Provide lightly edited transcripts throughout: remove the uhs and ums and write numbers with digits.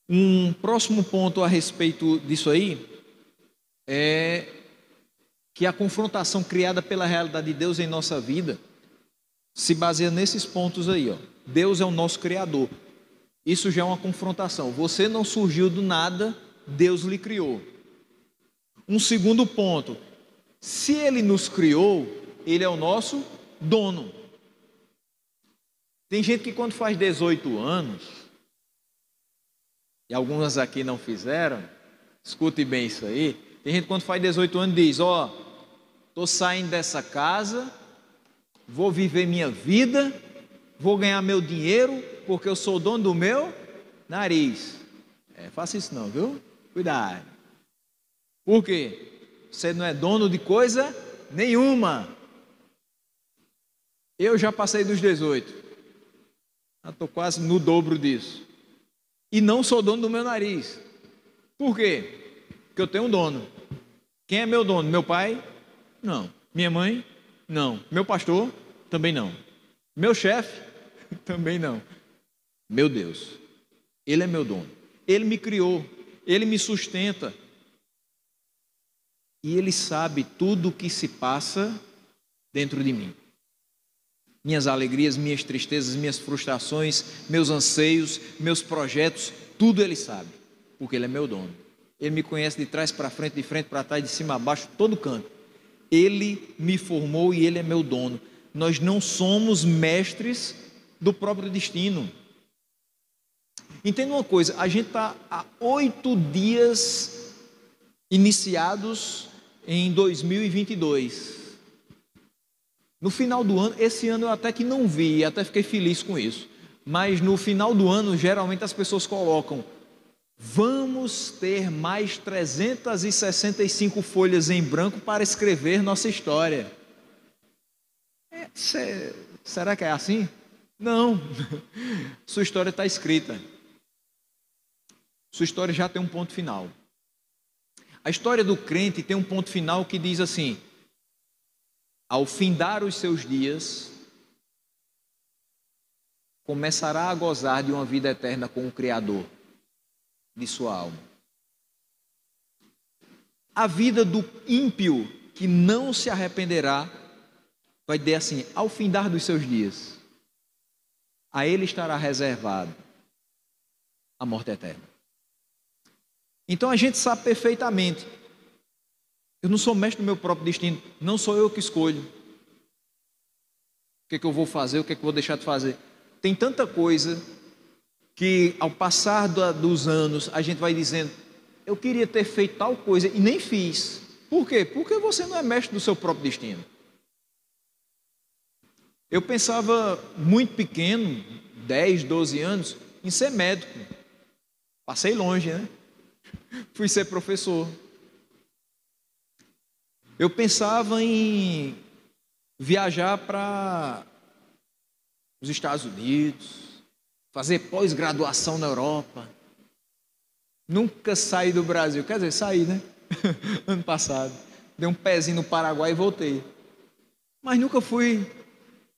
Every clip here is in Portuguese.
Um próximo ponto a respeito disso aí é que a confrontação criada pela realidade de Deus em nossa vida se baseia nesses pontos aí, ó. Deus é o nosso Criador. Isso já é uma confrontação. Você não surgiu do nada, Deus lhe criou. Um segundo ponto, se Ele nos criou, Ele é o nosso dono. Tem gente que quando faz 18 anos, e algumas aqui não fizeram, escute bem isso aí, tem gente que quando faz 18 anos diz, ó, estou saindo dessa casa, vou viver minha vida, vou ganhar meu dinheiro, porque eu sou dono do meu nariz. Faça isso não, viu? Cuidado. Por quê? Você não é dono de coisa nenhuma. Eu já passei dos 18. Estou quase no dobro disso. E não sou dono do meu nariz. Por quê? Porque eu tenho um dono. Quem é meu dono? Meu pai? Não. Minha mãe? Não. Meu pastor? Também não. Meu chefe? Também não. Meu Deus. Ele é meu dono. Ele me criou. Ele me sustenta. E Ele sabe tudo o que se passa dentro de mim. Minhas alegrias, minhas tristezas, minhas frustrações, meus anseios, meus projetos, tudo Ele sabe, porque Ele é meu dono. Ele me conhece de trás para frente, de frente para trás, de cima a baixo, todo canto. Ele me formou e Ele é meu dono. Nós não somos mestres do próprio destino. Entenda uma coisa, a gente está há 8 dias iniciados em 2022. No final do ano, esse ano eu até que não vi, até fiquei feliz com isso. Mas no final do ano, geralmente as pessoas colocam: vamos ter mais 365 folhas em branco para escrever nossa história. Será que é assim? Não. Sua história está escrita. Sua história já tem um ponto final. A história do crente tem um ponto final que diz assim: ao findar os seus dias, começará a gozar de uma vida eterna com o Criador de sua alma. A vida do ímpio que não se arrependerá vai dizer assim: ao findar dos seus dias, a ele estará reservado a morte eterna. Então a gente sabe perfeitamente, eu não sou mestre do meu próprio destino, não sou eu que escolho o que é que eu vou fazer, o que é que eu vou deixar de fazer. Tem tanta coisa que ao passar dos anos a gente vai dizendo: eu queria ter feito tal coisa e nem fiz. Por quê? Porque você não é mestre do seu próprio destino. Eu pensava muito pequeno, 10, 12 anos, em ser médico. Passei longe, né? Fui ser professor. Eu pensava em viajar para os Estados Unidos, fazer pós-graduação na Europa. Nunca saí do Brasil, quer dizer, saí, né? Ano passado. Dei um pezinho no Paraguai e voltei. Mas nunca fui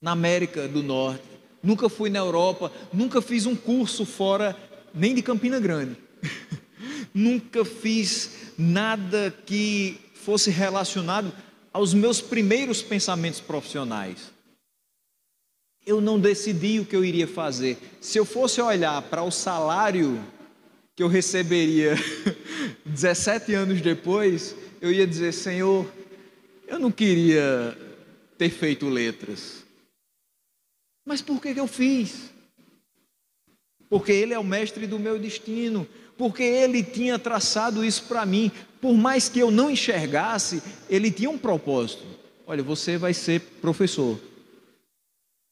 na América do Norte, nunca fui na Europa, nunca fiz um curso fora, nem de Campina Grande. Nunca fiz nada que fosse relacionado aos meus primeiros pensamentos profissionais. Eu não decidi o que eu iria fazer. Se eu fosse olhar para o salário que eu receberia 17 anos depois, eu ia dizer: Senhor, eu não queria ter feito letras. Mas por que eu fiz? Porque Ele é o mestre do meu destino, porque Ele tinha traçado isso para mim. Por mais que eu não enxergasse, Ele tinha um propósito. Olha, você vai ser professor.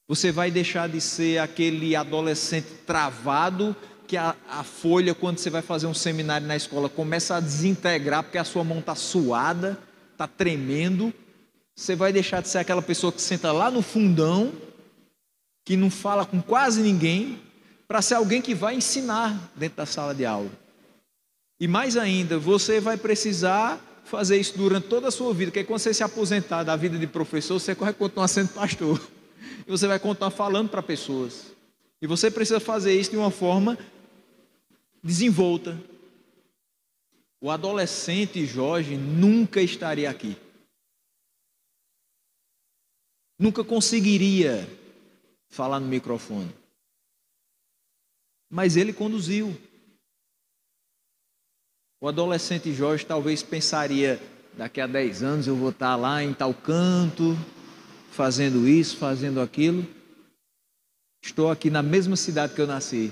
Você vai deixar de ser aquele adolescente travado que a folha, quando você vai fazer um seminário na escola, começa a desintegrar porque a sua mão está suada, está tremendo. Você vai deixar de ser aquela pessoa que senta lá no fundão, que não fala com quase ninguém, para ser alguém que vai ensinar dentro da sala de aula. E mais ainda, você vai precisar fazer isso durante toda a sua vida, porque quando você se aposentar da vida de professor, você vai continuar sendo pastor. E você vai continuar falando para pessoas. E você precisa fazer isso de uma forma desenvolta, o adolescente Jorge nunca estaria aqui. Nunca conseguiria falar no microfone. Mas ele conduziu. O adolescente Jorge talvez pensaria: daqui a 10 anos eu vou estar lá em tal canto, fazendo isso, fazendo aquilo. Estou aqui na mesma cidade que eu nasci.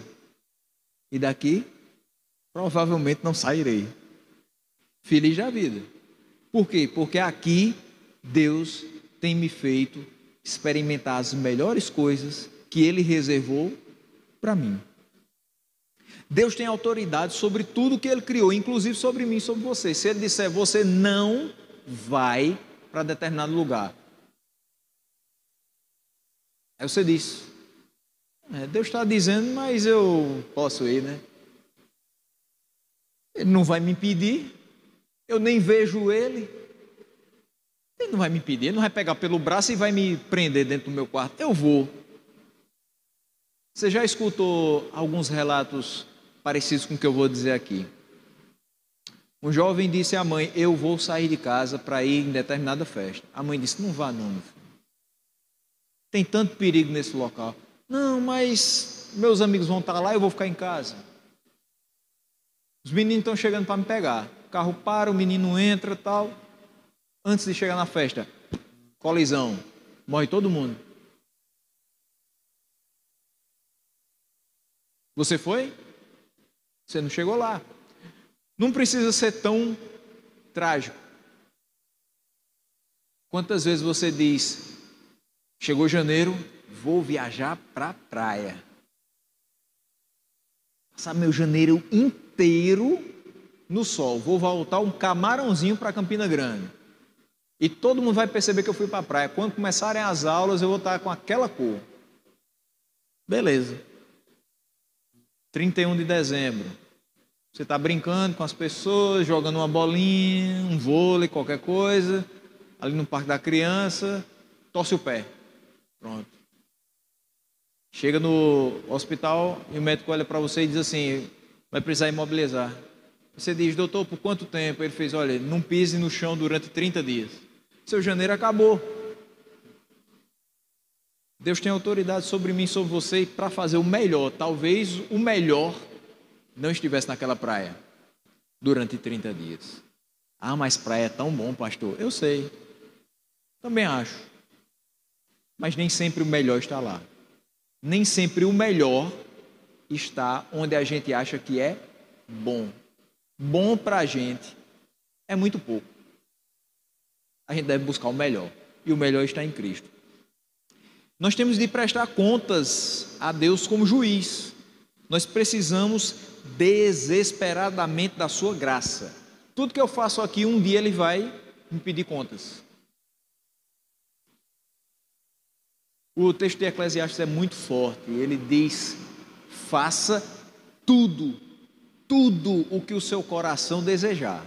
E daqui, provavelmente não sairei. Feliz da vida. Por quê? Porque aqui Deus tem me feito experimentar as melhores coisas que Ele reservou para mim. Deus tem autoridade sobre tudo que Ele criou, inclusive sobre mim, sobre você. Se Ele disser: você não vai para determinado lugar, aí você diz: Deus está dizendo, mas eu posso ir, né? Ele não vai me impedir, eu nem vejo Ele. Ele não vai me impedir, ele não vai pegar pelo braço e vai me prender dentro do meu quarto. Eu vou. Você já escutou alguns relatos parecidos com o que eu vou dizer aqui? Um jovem disse à mãe: eu vou sair de casa para ir em determinada festa. A mãe disse: não vá não, meu filho. Tem tanto perigo nesse local. Não, mas meus amigos vão estar lá e eu vou ficar em casa. Os meninos estão chegando para me pegar. O carro para, o menino entra, tal. Antes de chegar na festa, colisão, morre todo mundo. Você foi? Você não chegou lá. Não precisa ser tão trágico. Quantas vezes você diz: chegou janeiro, vou viajar para a praia. Passar meu janeiro inteiro no sol. Vou voltar um camarãozinho para Campina Grande. E todo mundo vai perceber que eu fui para a praia. Quando começarem as aulas, eu vou estar com aquela cor. Beleza. 31 de dezembro. Você está brincando com as pessoas, jogando uma bolinha, um vôlei, qualquer coisa, ali no Parque da Criança, torce o pé. Pronto. Chega no hospital e o médico olha para você e diz assim: vai precisar imobilizar. Você diz: doutor, por quanto tempo? Ele fez: olha, não pise no chão durante 30 dias. Seu janeiro acabou. Deus tem autoridade sobre mim, sobre você, para fazer o melhor. Talvez o melhor não estivesse naquela praia durante 30 dias. Ah, mas praia é tão bom, pastor. Eu sei. Também acho. Mas nem sempre o melhor está lá. Nem sempre o melhor está onde a gente acha que é bom. Bom para a gente é muito pouco. A gente deve buscar o melhor. E o melhor está em Cristo. Nós temos de prestar contas a Deus como juiz. Nós precisamos desesperadamente da sua graça. Tudo que eu faço aqui, um dia Ele vai me pedir contas. O texto de Eclesiastes é muito forte. Ele diz: faça tudo o que o seu coração desejar.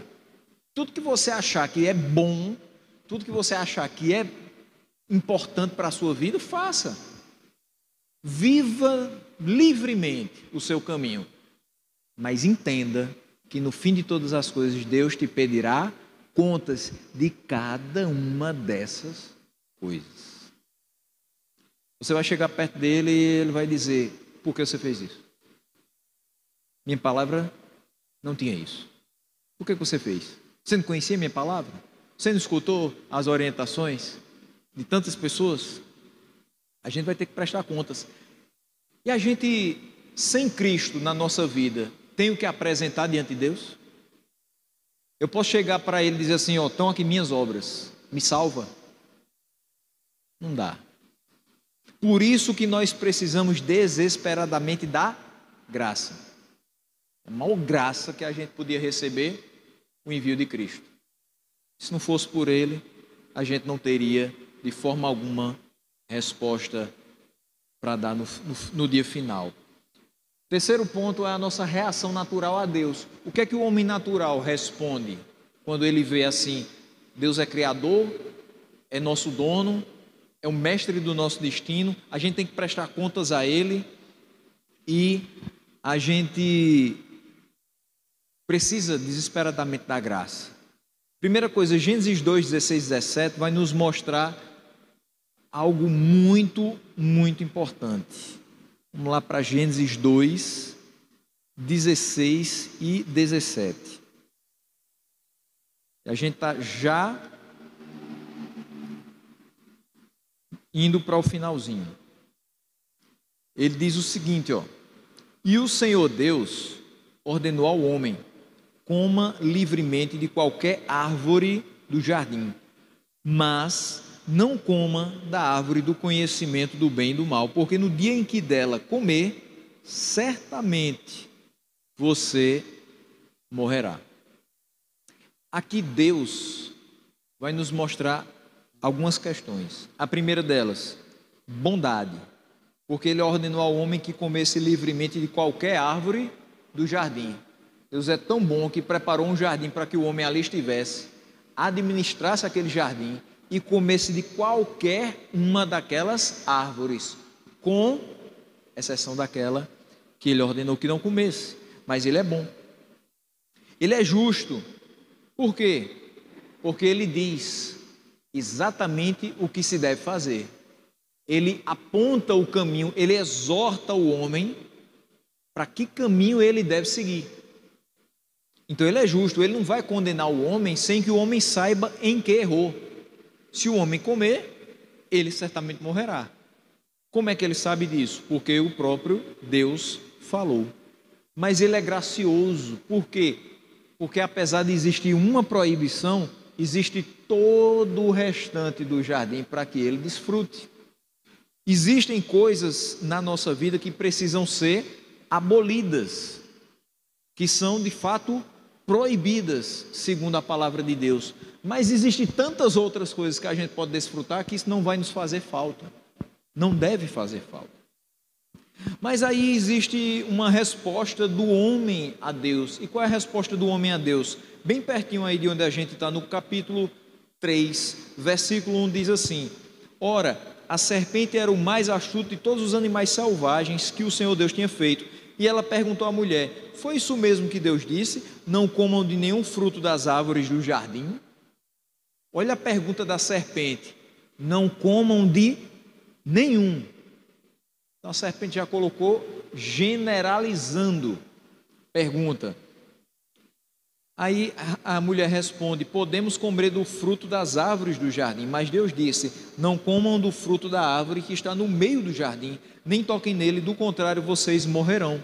Tudo que você achar que é bom, tudo que você achar que é importante para a sua vida, faça. Viva livremente o seu caminho. Mas entenda que no fim de todas as coisas, Deus te pedirá contas de cada uma dessas coisas. Você vai chegar perto dele e ele vai dizer: por que você fez isso? Minha palavra não tinha isso. Por que você fez? Você não conhecia minha palavra? Você não escutou as orientações de tantas pessoas? A gente vai ter que prestar contas. E a gente, sem Cristo na nossa vida, tem o que apresentar diante de Deus? Eu posso chegar para Ele e dizer assim: ó, estão aqui minhas obras, me salva? Não dá. Por isso que nós precisamos desesperadamente da graça. A maior graça que a gente podia receber, o envio de Cristo. Se não fosse por Ele, a gente não teria de forma alguma resposta para dar no dia final. Terceiro ponto é a nossa reação natural a Deus. O que é que o homem natural responde quando ele vê assim: Deus é criador, é nosso dono, é o mestre do nosso destino, a gente tem que prestar contas a Ele e a gente precisa desesperadamente da graça. Primeira coisa, Gênesis 2, 16 e 17 vai nos mostrar algo muito, muito importante. Vamos lá para Gênesis 2, 16 e 17. A gente está já indo para o finalzinho. Ele diz o seguinte, ó: e o Senhor Deus ordenou ao homem: coma livremente de qualquer árvore do jardim, mas não coma da árvore do conhecimento do bem e do mal, porque no dia em que dela comer, certamente você morrerá. Aqui Deus vai nos mostrar algumas questões. A primeira delas, bondade, porque Ele ordenou ao homem que comesse livremente de qualquer árvore do jardim. Deus é tão bom que preparou um jardim para que o homem ali estivesse, administrasse aquele jardim e comesse de qualquer uma daquelas árvores, com exceção daquela que Ele ordenou que não comesse. Mas Ele é bom. Ele é justo. Por quê? Porque Ele diz exatamente o que se deve fazer. Ele aponta o caminho, Ele exorta o homem para que caminho ele deve seguir. Então Ele é justo, Ele não vai condenar o homem sem que o homem saiba em que errou. Se o homem comer, ele certamente morrerá. Como é que ele sabe disso? Porque o próprio Deus falou. Mas Ele é gracioso. Por quê? Porque apesar de existir uma proibição, existe todo o restante do jardim para que ele desfrute. Existem coisas na nossa vida que precisam ser abolidas, que são de fato proibidas, segundo a palavra de Deus. Mas existem tantas outras coisas que a gente pode desfrutar que isso não vai nos fazer falta. Não deve fazer falta. Mas aí existe uma resposta do homem a Deus. E qual é a resposta do homem a Deus? Bem pertinho aí de onde a gente está, no capítulo 3, versículo 1 diz assim: ora, a serpente era o mais astuto de todos os animais selvagens que o Senhor Deus tinha feito. E ela perguntou à mulher: foi isso mesmo que Deus disse? Não comam de nenhum fruto das árvores do jardim? Olha a pergunta da serpente: não comam de nenhum. Então a serpente já colocou generalizando. Pergunta. Aí a mulher responde: podemos comer do fruto das árvores do jardim, mas Deus disse: não comam do fruto da árvore que está no meio do jardim, nem toquem nele, do contrário vocês morrerão.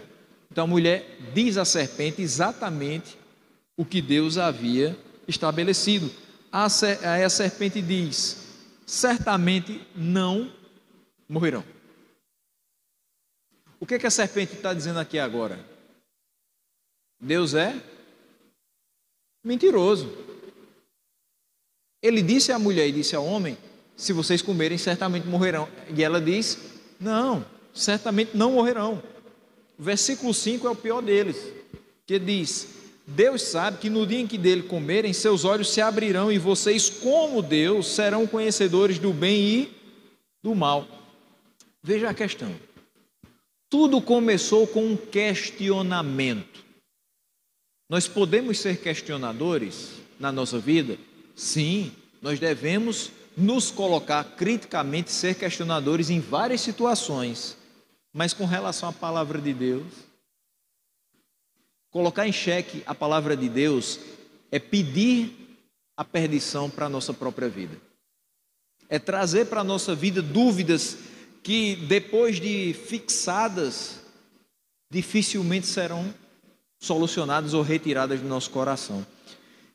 Então a mulher diz à serpente exatamente o que Deus havia estabelecido. Aí a serpente diz: certamente não morrerão. O que a serpente está dizendo aqui agora? Deus é mentiroso. Ele disse à mulher e disse ao homem: se vocês comerem, certamente morrerão. E ela diz: não, certamente não morrerão. O versículo 5 é o pior deles, que diz: Deus sabe que no dia em que dele comerem, seus olhos se abrirão e vocês, como Deus, serão conhecedores do bem e do mal. Veja a questão. Tudo começou com um questionamento. Nós podemos ser questionadores na nossa vida? Sim, nós devemos nos colocar criticamente, ser questionadores em várias situações. Mas com relação à palavra de Deus, colocar em xeque a palavra de Deus é pedir a perdição para a nossa própria vida. É trazer para a nossa vida dúvidas que, depois de fixadas, dificilmente serão solucionadas ou retiradas do nosso coração.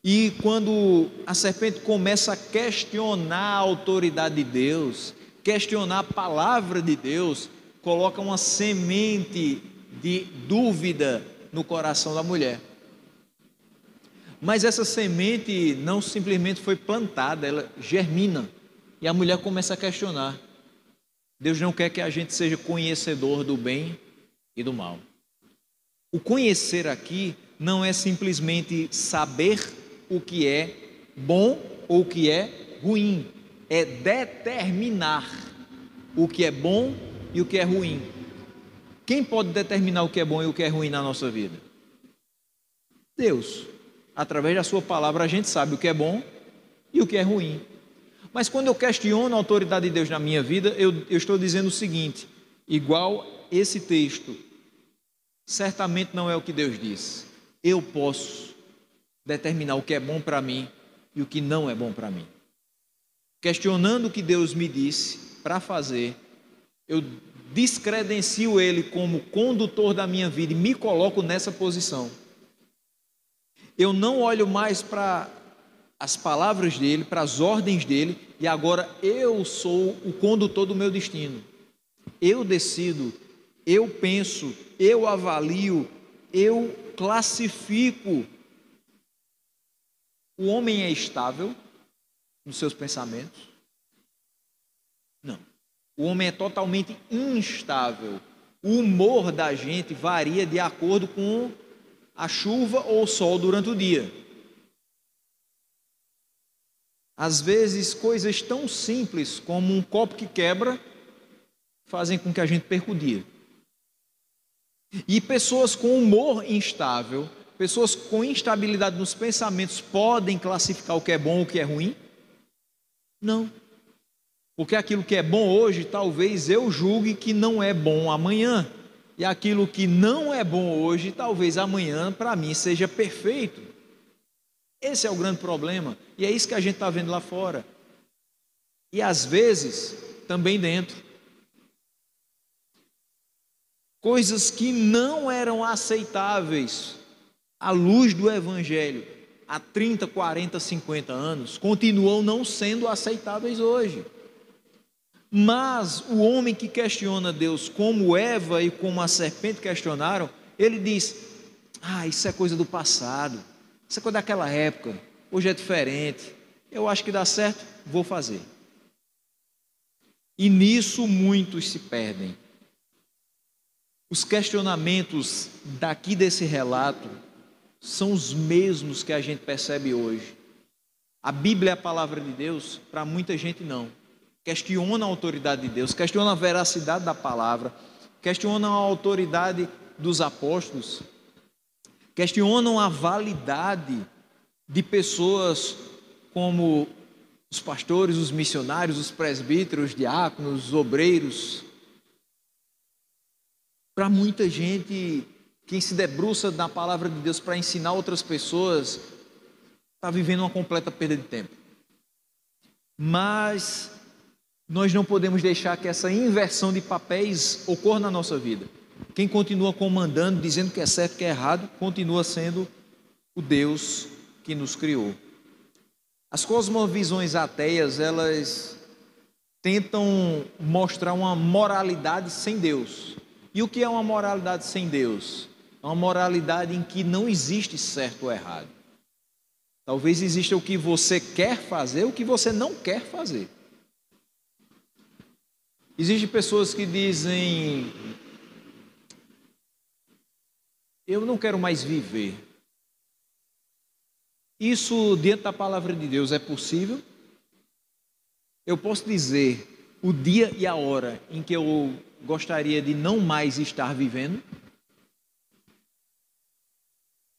E quando a serpente começa a questionar a autoridade de Deus, questionar a palavra de Deus, coloca uma semente de dúvida no coração da mulher. Mas essa semente não simplesmente foi plantada, ela germina. E a mulher começa a questionar. Deus não quer que a gente seja conhecedor do bem e do mal. O conhecer aqui não é simplesmente saber o que é bom ou o que é ruim. É determinar o que é bom e o que é ruim. Quem pode determinar o que é bom e o que é ruim na nossa vida? Deus. Através da sua palavra a gente sabe o que é bom e o que é ruim. Mas quando eu questiono a autoridade de Deus na minha vida, eu estou dizendo o seguinte: igual esse texto, certamente não é o que Deus diz. Eu posso determinar o que é bom para mim e o que não é bom para mim. Questionando o que Deus me disse para fazer, eu descredencio Ele como condutor da minha vida e me coloco nessa posição. Eu não olho mais para as palavras dele, para as ordens dele, e agora eu sou o condutor do meu destino. Eu decido, eu penso, eu avalio, eu classifico. O homem é estável nos seus pensamentos? Não. O homem é totalmente instável. O humor da gente varia de acordo com a chuva ou o sol durante o dia. Às vezes, coisas tão simples como um copo que quebra fazem com que a gente perca o dia. E pessoas com humor instável, pessoas com instabilidade nos pensamentos podem classificar o que é bom ou o que é ruim? Não. Porque aquilo que é bom hoje, talvez eu julgue que não é bom amanhã. E aquilo que não é bom hoje, talvez amanhã para mim seja perfeito. Esse é o grande problema. E é isso que a gente está vendo lá fora. E às vezes, também dentro. Coisas que não eram aceitáveis à luz do Evangelho há 30, 40, 50 anos, continuam não sendo aceitáveis hoje. Mas o homem que questiona Deus, como Eva e como a serpente questionaram, ele diz: isso é coisa do passado, isso é coisa daquela época, hoje é diferente, eu acho que dá certo, vou fazer. E nisso muitos se perdem. Os questionamentos daqui desse relato são os mesmos que a gente percebe hoje. A Bíblia é a palavra de Deus? Para muita gente não. Questiona a autoridade de Deus, questiona a veracidade da palavra, questionam a autoridade dos apóstolos, questionam a validade de pessoas como os pastores, os missionários, os presbíteros, os diáconos, os obreiros. Para muita gente, quem se debruça na palavra de Deus para ensinar outras pessoas, está vivendo uma completa perda de tempo. Mas nós não podemos deixar que essa inversão de papéis ocorra na nossa vida. Quem continua comandando, dizendo que é certo e que é errado, continua sendo o Deus que nos criou. As cosmovisões ateias, elas tentam mostrar uma moralidade sem Deus. E o que é uma moralidade sem Deus? É uma moralidade em que não existe certo ou errado. Talvez exista o que você quer fazer, o que você não quer fazer. Existem pessoas que dizem: eu não quero mais viver. Isso, dentro da palavra de Deus, é possível? Eu posso dizer o dia e a hora em que eu gostaria de não mais estar vivendo?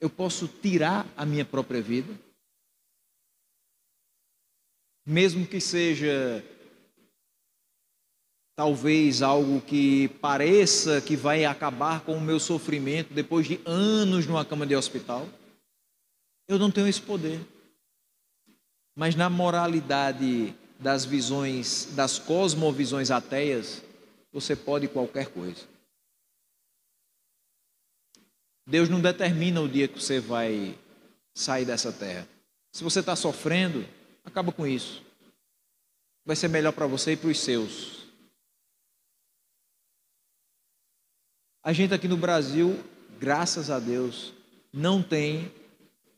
Eu posso tirar a minha própria vida? Mesmo que seja talvez algo que pareça que vai acabar com o meu sofrimento depois de anos numa cama de hospital. Eu não tenho esse poder. Mas na moralidade das visões, das cosmovisões ateias, você pode qualquer coisa. Deus não determina o dia que você vai sair dessa terra. Se você está sofrendo, acaba com isso. Vai ser melhor para você e para os seus. A gente aqui no Brasil, graças a Deus, não tem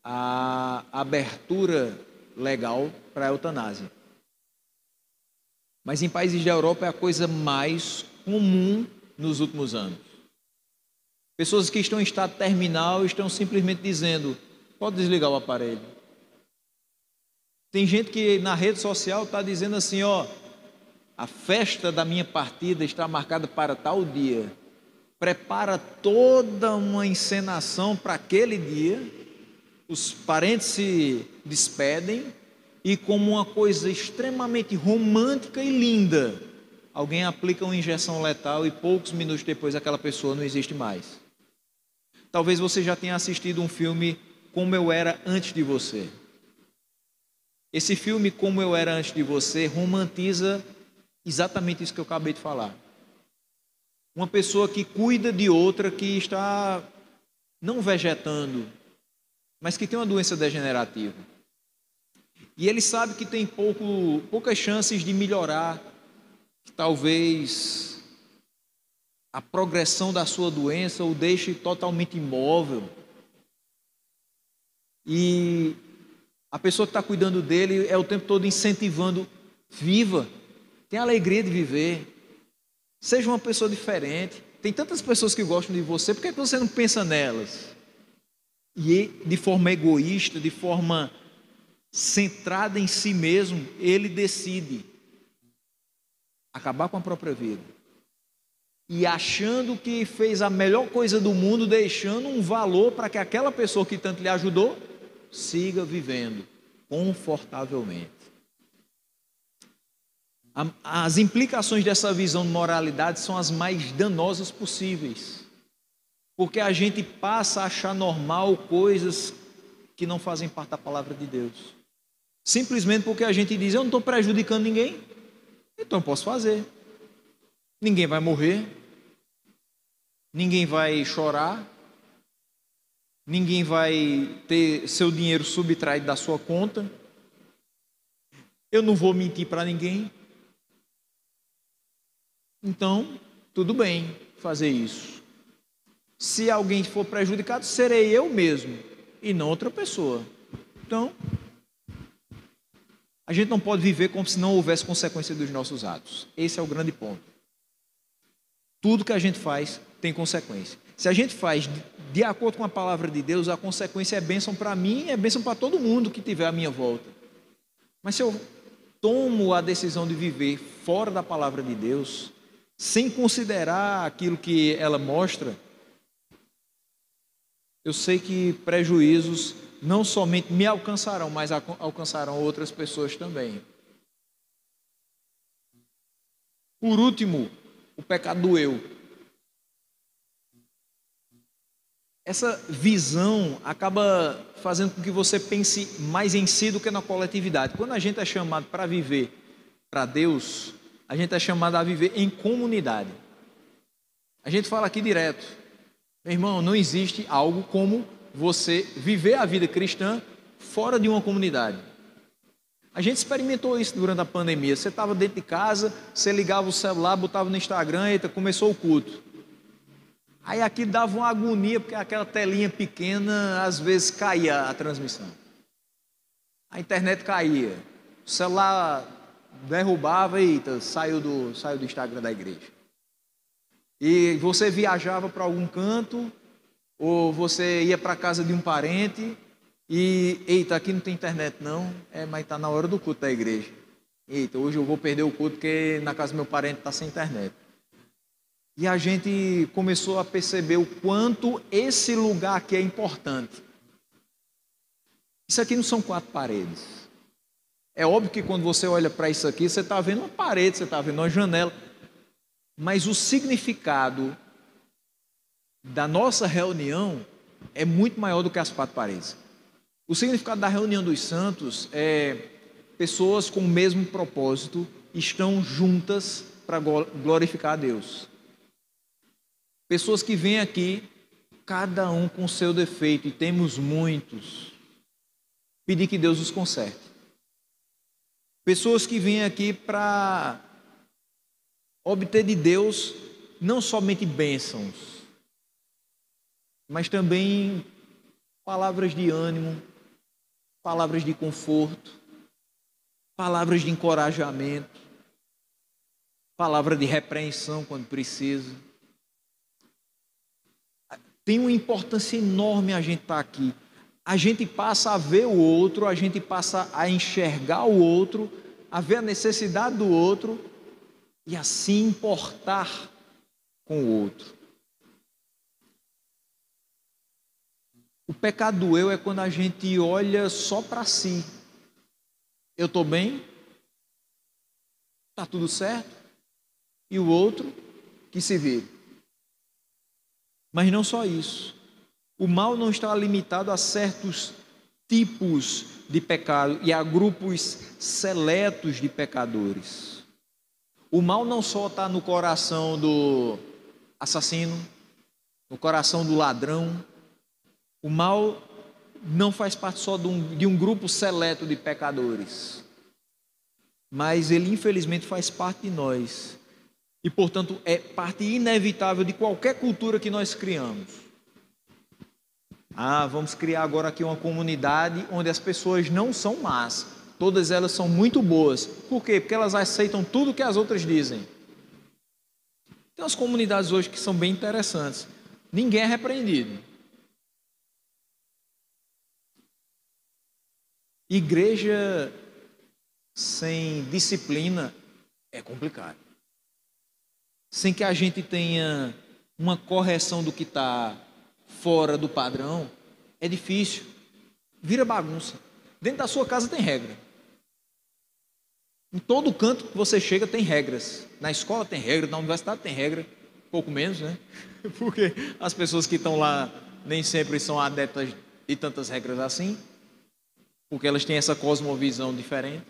a abertura legal para a eutanásia. Mas em países da Europa é a coisa mais comum nos últimos anos. Pessoas que estão em estado terminal estão simplesmente dizendo: pode desligar o aparelho. Tem gente que na rede social está dizendo assim: a festa da minha partida está marcada para tal dia. Prepara toda uma encenação para aquele dia os parentes se despedem e, como uma coisa extremamente romântica e linda, alguém aplica uma injeção letal e poucos minutos depois aquela pessoa não existe mais. Talvez você já tenha assistido um filme Como Eu Era Antes de Você. Esse filme Como Eu Era Antes de Você romantiza exatamente isso que eu acabei de falar. Uma pessoa que cuida de outra que está não vegetando, mas que tem uma doença degenerativa. E ele sabe que tem poucas chances de melhorar, que talvez a progressão da sua doença o deixe totalmente imóvel. E a pessoa que está cuidando dele é o tempo todo incentivando: viva, tenha a alegria de viver, seja uma pessoa diferente. Tem tantas pessoas que gostam de você, por que você não pensa nelas? E de forma egoísta, de forma centrada em si mesmo, ele decide acabar com a própria vida. E achando que fez a melhor coisa do mundo, deixando um valor para que aquela pessoa que tanto lhe ajudou siga vivendo confortavelmente. As implicações dessa visão de moralidade são as mais danosas possíveis, porque a gente passa a achar normal coisas que não fazem parte da palavra de Deus, simplesmente porque a gente diz: eu não estou prejudicando ninguém, então eu posso fazer. Ninguém vai morrer, ninguém vai chorar, ninguém vai ter seu dinheiro subtraído da sua conta, eu não vou mentir para ninguém, então tudo bem fazer isso. Se alguém for prejudicado, serei eu mesmo e não outra pessoa. Então, a gente não pode viver como se não houvesse consequência dos nossos atos. Esse é o grande ponto. Tudo que a gente faz tem consequência. Se a gente faz de acordo com a palavra de Deus, a consequência é bênção para mim e é bênção para todo mundo que estiver à minha volta. Mas se eu tomo a decisão de viver fora da palavra de Deus, sem considerar aquilo que ela mostra, eu sei que prejuízos não somente me alcançarão, mas alcançarão outras pessoas também. Por último, o pecado do eu. Essa visão acaba fazendo com que você pense mais em si do que na coletividade. Quando a gente é chamado para viver para Deus, a gente é chamado a viver em comunidade. A gente fala aqui direto: meu irmão, não existe algo como você viver a vida cristã fora de uma comunidade. A gente experimentou isso durante a pandemia. Você estava dentro de casa, você ligava o celular, botava no Instagram, eita, começou o culto. Aí aqui dava uma agonia, porque aquela telinha pequena, às vezes caía a transmissão. A internet caía. O celular derrubava, eita, saiu do Instagram da igreja. E você viajava para algum canto, ou você ia para a casa de um parente, e, eita, aqui não tem internet não, mas está na hora do culto da igreja. Eita, hoje eu vou perder o culto porque na casa do meu parente está sem internet. E a gente começou a perceber o quanto esse lugar aqui é importante. Isso aqui não são 4 paredes. É óbvio que quando você olha para isso aqui, você está vendo uma parede, você está vendo uma janela. Mas o significado da nossa reunião é muito maior do que as 4 paredes. O significado da reunião dos santos é pessoas com o mesmo propósito estão juntas para glorificar a Deus. Pessoas que vêm aqui, cada um com seu defeito, e temos muitos, pedir que Deus os conserte. Pessoas que vêm aqui para obter de Deus não somente bênçãos, mas também palavras de ânimo, palavras de conforto, palavras de encorajamento, palavra de repreensão quando precisa. Tem uma importância enorme a gente estar aqui. A gente passa a ver o outro, a gente passa a enxergar o outro, a ver a necessidade do outro e a se importar com o outro. O pecado do eu é quando a gente olha só para si. Eu estou bem, está tudo certo, e o outro que se vire. Mas não só isso. O mal não está limitado a certos tipos de pecado e a grupos seletos de pecadores. O mal não só está no coração do assassino, no coração do ladrão. O mal não faz parte só de um grupo seleto de pecadores, mas ele infelizmente faz parte de nós e, portanto, é parte inevitável de qualquer cultura que nós criamos. Vamos criar agora aqui uma comunidade onde as pessoas não são más, todas elas são muito boas. Por quê? Porque elas aceitam tudo que as outras dizem. Tem umas comunidades hoje que são bem interessantes. Ninguém é repreendido. Igreja sem disciplina é complicado. Sem que a gente tenha uma correção do que está fora do padrão, é difícil. Vira bagunça. Dentro da sua casa tem regra. Em todo canto que você chega tem regras. Na escola tem regra, na universidade tem regra. Pouco menos, né? Porque as pessoas que estão lá nem sempre são adeptas de tantas regras assim, porque elas têm essa cosmovisão diferente.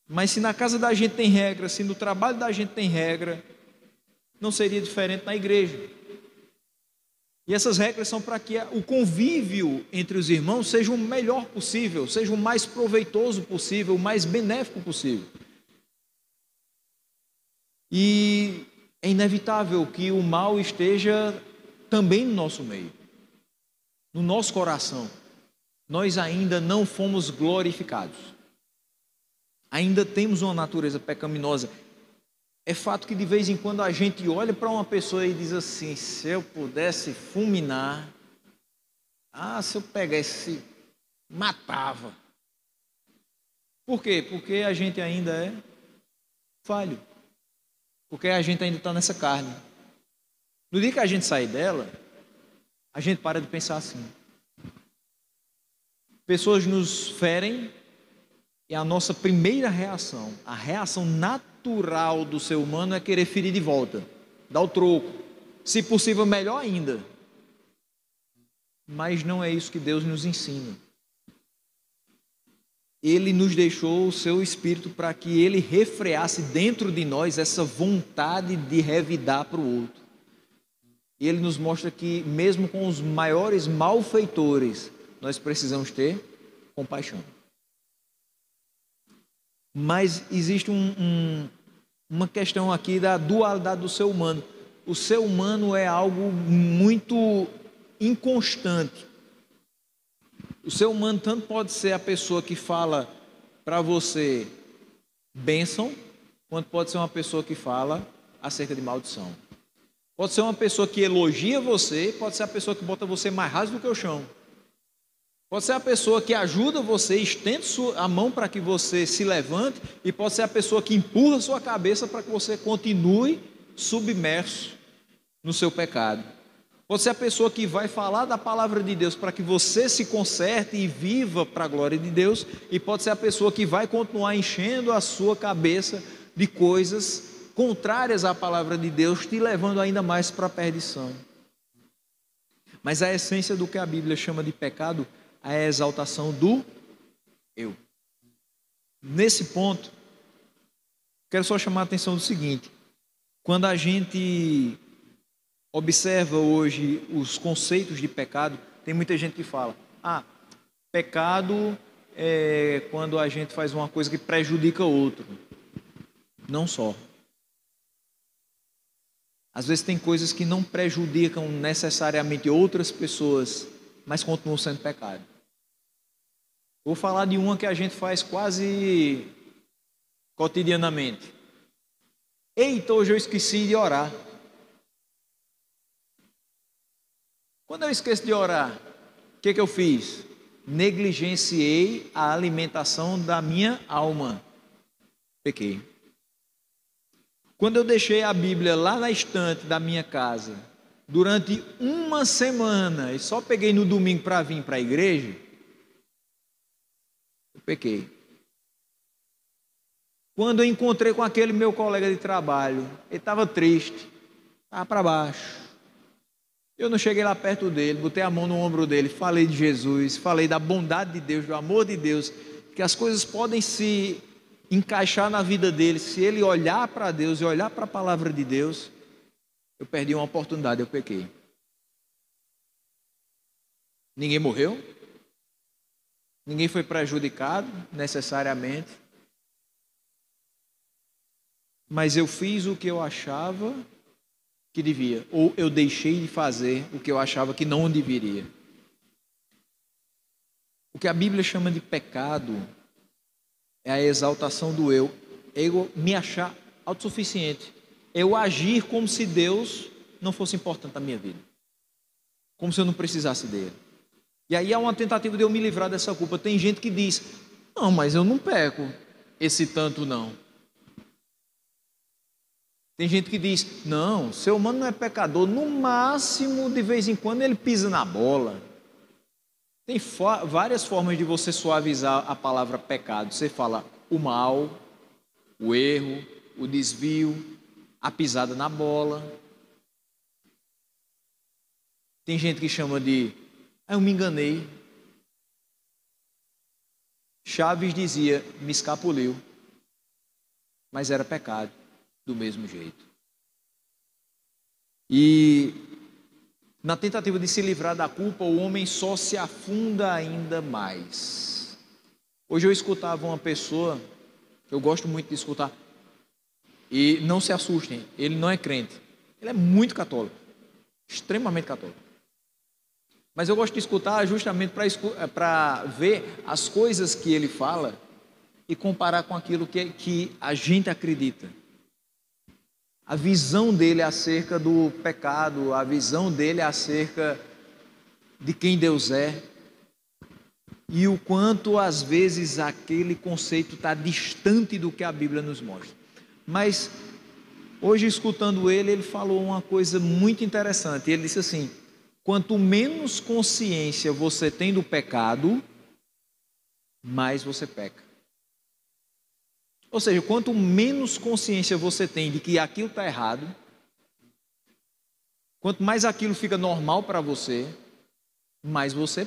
Mas se na casa da gente tem regra, se no trabalho da gente tem regra, não seria diferente na igreja. E essas regras são para que o convívio entre os irmãos seja o melhor possível, seja o mais proveitoso possível, o mais benéfico possível. E é inevitável que o mal esteja também no nosso meio, no nosso coração. Nós ainda não fomos glorificados. Ainda temos uma natureza pecaminosa. É fato que de vez em quando a gente olha para uma pessoa e diz assim: se eu pudesse fulminar, se eu pegasse, matava. Por quê? Porque a gente ainda é falho. Porque a gente ainda está nessa carne. No dia que a gente sair dela, a gente para de pensar assim. Pessoas nos ferem e a nossa primeira reação, a reação natural do ser humano é querer ferir de volta, dar o troco, se possível melhor ainda. Mas não é isso que Deus nos ensina. Ele nos deixou o seu Espírito para que ele refreasse dentro de nós essa vontade de revidar para o outro. E ele nos mostra que mesmo com os maiores malfeitores, nós precisamos ter compaixão. Mas existe uma questão aqui da dualidade do ser humano. O ser humano é algo muito inconstante. O ser humano tanto pode ser a pessoa que fala para você bênção, quanto pode ser uma pessoa que fala acerca de maldição. Pode ser uma pessoa que elogia você, pode ser a pessoa que bota você mais raso do que o chão. Pode ser a pessoa que ajuda você, estende a mão para que você se levante, e pode ser a pessoa que empurra sua cabeça para que você continue submerso no seu pecado. Pode ser a pessoa que vai falar da palavra de Deus para que você se conserte e viva para a glória de Deus, e pode ser a pessoa que vai continuar enchendo a sua cabeça de coisas contrárias à palavra de Deus, te levando ainda mais para a perdição. Mas a essência do que a Bíblia chama de pecado é a exaltação do eu. Nesse ponto, quero só chamar a atenção do seguinte: quando a gente observa hoje os conceitos de pecado, tem muita gente que fala: pecado é quando a gente faz uma coisa que prejudica o outro. Não só. Às vezes tem coisas que não prejudicam necessariamente outras pessoas, mas continuam sendo pecado. Vou falar de uma que a gente faz quase cotidianamente. Eita, hoje eu esqueci de orar. Quando eu esqueço de orar, o que eu fiz? Negligenciei a alimentação da minha alma. Pequei. Quando eu deixei a Bíblia lá na estante da minha casa durante uma semana e só peguei no domingo para vir para a igreja, eu pequei. Quando eu encontrei com aquele meu colega de trabalho, ele estava triste, estava para baixo. Eu não cheguei lá perto dele, botei a mão no ombro dele, falei de Jesus, falei da bondade de Deus, do amor de Deus, que as coisas podem se encaixar na vida dele se ele olhar para Deus e olhar para a palavra de Deus. Eu perdi uma oportunidade, eu pequei. Ninguém morreu, ninguém foi prejudicado necessariamente, mas eu fiz o que eu achava que devia, ou eu deixei de fazer o que eu achava que não deveria. O que a Bíblia chama de pecado é a exaltação do eu me achar autossuficiente, eu agir como se Deus não fosse importante na minha vida, como se eu não precisasse dele. E aí há uma tentativa de eu me livrar dessa culpa. Tem gente que diz, não, mas eu não peco esse tanto não. Tem gente que diz, não, ser humano não é pecador, no máximo de vez em quando ele pisa na bola. Tem várias formas de você suavizar a palavra pecado. Você fala o mal, o erro, o desvio, a pisada na bola. Tem gente que chama de, eu me enganei. Chaves dizia, me escapuliu, mas era pecado do mesmo jeito. E na tentativa de se livrar da culpa, o homem só se afunda ainda mais. Hoje eu escutava uma pessoa, eu gosto muito de escutar, e não se assustem, ele não é crente, ele é muito católico, extremamente católico. Mas eu gosto de escutar justamente para ver as coisas que ele fala e comparar com aquilo que a gente acredita. A visão dele acerca do pecado, a visão dele acerca de quem Deus é, e o quanto às vezes aquele conceito está distante do que a Bíblia nos mostra. Mas hoje, escutando ele, ele falou uma coisa muito interessante. Ele disse assim, quanto menos consciência você tem do pecado, mais você peca. Ou seja, quanto menos consciência você tem de que aquilo está errado, quanto mais aquilo fica normal para você, mais você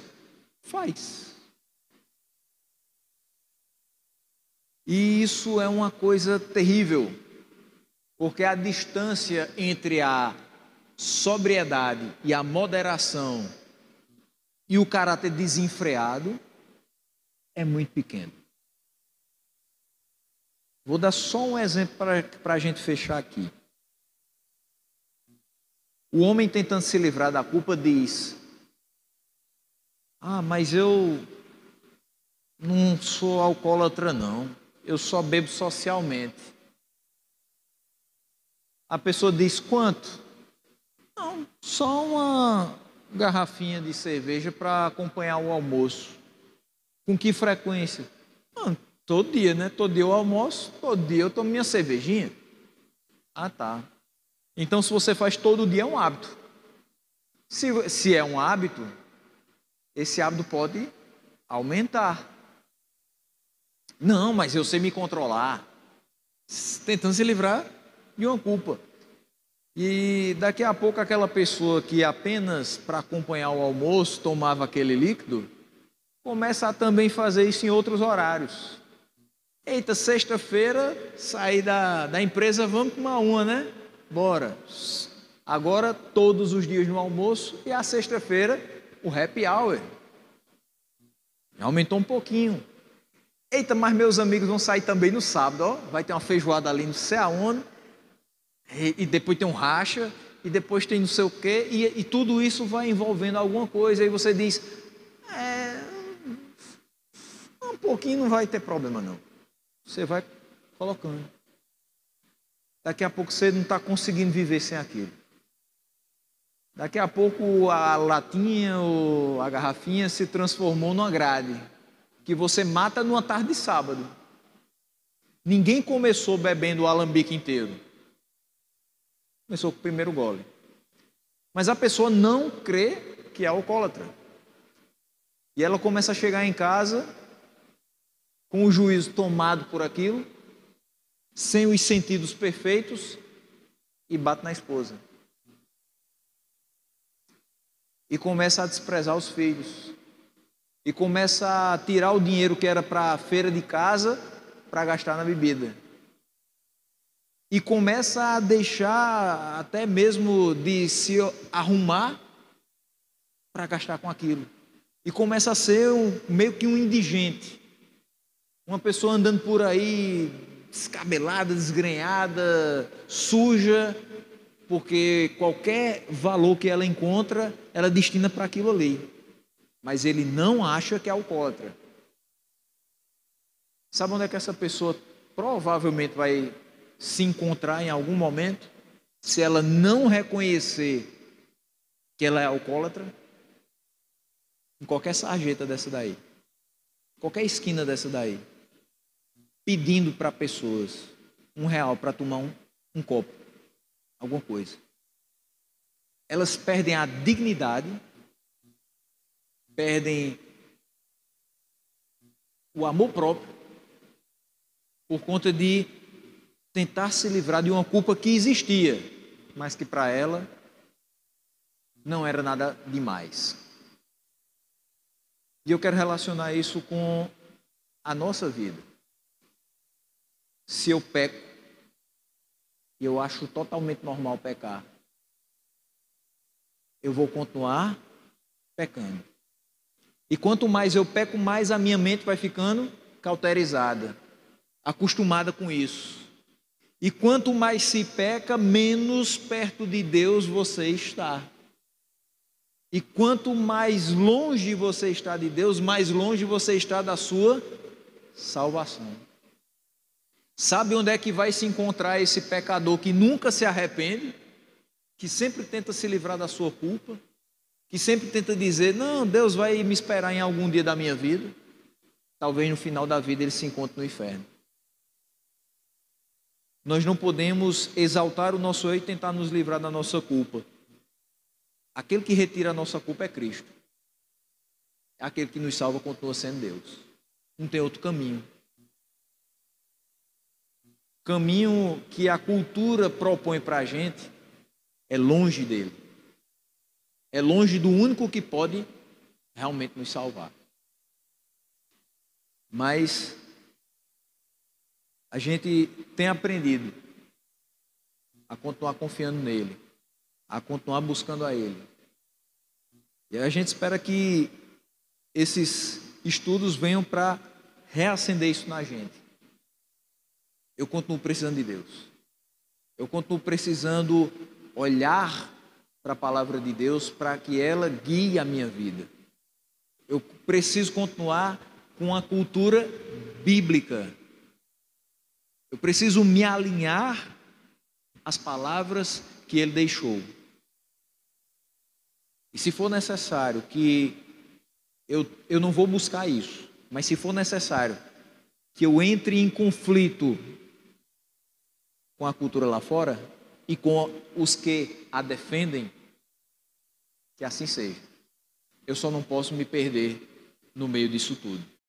faz. E isso é uma coisa terrível, porque a distância entre a sobriedade e a moderação e o caráter desenfreado é muito pequeno. Vou dar só um exemplo para a gente fechar aqui. O homem tentando se livrar da culpa diz, mas eu não sou alcoólatra não, eu só bebo socialmente. A pessoa diz, quanto? Não, só uma garrafinha de cerveja para acompanhar o almoço. Com que frequência? Todo dia, né? Todo dia eu almoço, todo dia eu tomo minha cervejinha. Tá. Então, se você faz todo dia, é um hábito. Se é um hábito, esse hábito pode aumentar. Não, mas eu sei me controlar. Tentando se livrar de uma culpa. E daqui a pouco aquela pessoa que apenas para acompanhar o almoço tomava aquele líquido, começa a também fazer isso em outros horários. Eita, sexta-feira, saí da empresa, vamos tomar uma, né? Bora. Agora, todos os dias no almoço e a sexta-feira, o happy hour. Aumentou um pouquinho. Eita, mas meus amigos vão sair também no sábado, ó. Vai ter uma feijoada ali não sei aonde. E depois tem um racha, e depois tem não sei o quê, e tudo isso vai envolvendo alguma coisa, e você diz, um pouquinho não vai ter problema não. Você vai colocando. Daqui a pouco você não está conseguindo viver sem aquilo. Daqui a pouco a latinha ou a garrafinha se transformou numa grade, que você mata numa tarde de sábado. Ninguém começou bebendo o alambique inteiro. Começou com o primeiro gole. Mas a pessoa não crê que é alcoólatra. E ela começa a chegar em casa com o juízo tomado por aquilo, sem os sentidos perfeitos, e bate na esposa. E começa a desprezar os filhos. E começa a tirar o dinheiro que era para a feira de casa para gastar na bebida. E começa a deixar até mesmo de se arrumar para gastar com aquilo. E começa a ser meio que um indigente. Uma pessoa andando por aí descabelada, desgrenhada, suja, porque qualquer valor que ela encontra, ela destina para aquilo ali. Mas ele não acha que é alcoólatra. Sabe onde é que essa pessoa provavelmente vai se encontrar em algum momento? Se ela não reconhecer que ela é alcoólatra? Em qualquer sarjeta dessa daí, qualquer esquina dessa daí, pedindo para pessoas R$ 1 para tomar um copo, alguma coisa. Elas perdem a dignidade, perdem o amor próprio, por conta de tentar se livrar de uma culpa que existia, mas que para ela não era nada demais. E eu quero relacionar isso com a nossa vida. Se eu peco, e eu acho totalmente normal pecar, eu vou continuar pecando. E quanto mais eu peco, mais a minha mente vai ficando cauterizada, acostumada com isso. E quanto mais se peca, menos perto de Deus você está. E quanto mais longe você está de Deus, mais longe você está da sua salvação. Sabe onde é que vai se encontrar esse pecador que nunca se arrepende, que sempre tenta se livrar da sua culpa, que sempre tenta dizer, não, Deus vai me esperar em algum dia da minha vida? Talvez no final da vida ele se encontre no inferno. Nós não podemos exaltar o nosso eu e tentar nos livrar da nossa culpa. Aquele que retira a nossa culpa é Cristo. Aquele que nos salva continua sendo Deus. Não tem outro caminho. Caminho que a cultura propõe para a gente é longe dele. É longe do único que pode realmente nos salvar. Mas a gente tem aprendido a continuar confiando nele, a continuar buscando a ele. E a gente espera que esses estudos venham para reacender isso na gente. Eu continuo precisando de Deus. Eu continuo precisando olhar para a palavra de Deus para que ela guie a minha vida. Eu preciso continuar com a cultura bíblica. Eu preciso me alinhar às palavras que ele deixou. E se for necessário que eu não vou buscar isso, mas se for necessário que eu entre em conflito com a cultura lá fora e com os que a defendem, que assim seja. Eu só não posso me perder no meio disso tudo.